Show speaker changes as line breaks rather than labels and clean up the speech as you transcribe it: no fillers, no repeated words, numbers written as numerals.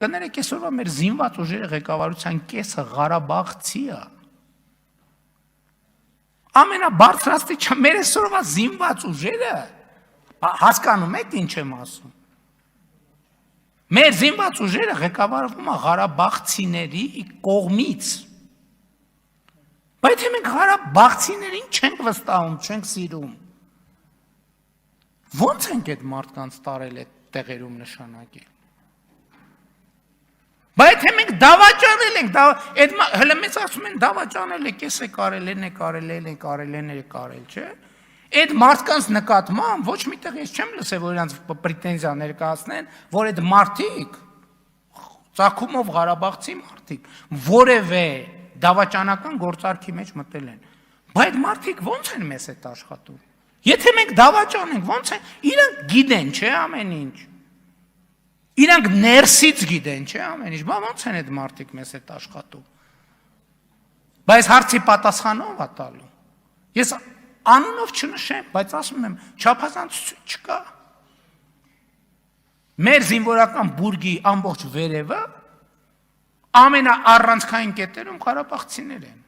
Կներեք, այսօրվա մեր զինված ուժերի ղեկավարության կեսը Ղարաբաղցի է։ Ամենաբարձրաստիճան մեր այսօրվա զինված ուժերը, հասկանում եք ինչ եմ ասում։ Մեր զինված ուժերը ղեկավարվում է Ղարաբաղցիների կողմից։ Բայց մենք Ղարաբաղցիներին չենք վստահում, չենք սիրում։ Ո՞նց ենք այդ մարդկանց տարել այդ տեղերում նշանակել։ Բայց մենք դավաճանել ենք, հələ մեզ ասում են դավաճանել եք, էս է կարել, են է կարել, են է կարել, են է կարել, չէ։ Այդ մարդկանց նկատմամբ ոչ միտեղ ես չեմ լսել, որ իրանց պրետենզիա ներկայացնեն, որ այդ մարդիկ ծագումով Ղարաբաղցի մարդիկ որևէ դավաճանական գործարքի մեջ մտել են։ Բայց մարդիկ ո՞նց են մեզ հետ աշխատում։ Եթե մենք դավաճանենք, ո՞նց են, իրանք գիտեն, չէ, ամեն ինչ։ Իրանք ներսից գիտեն, չէ, ամեն ինչ, բա ո՞նց են այդ մարդիկ մեզ հետ աշխատում։ Բայց հարցի պատասխանով է տալու։ Ես անունով չնշեմ, բայց ասում եմ, չափազանցություն չկա։ Մեր զինվորական բուրգի ամբողջ վերևը ամենաառանցքային կետերում ղարաբաղցիներ են։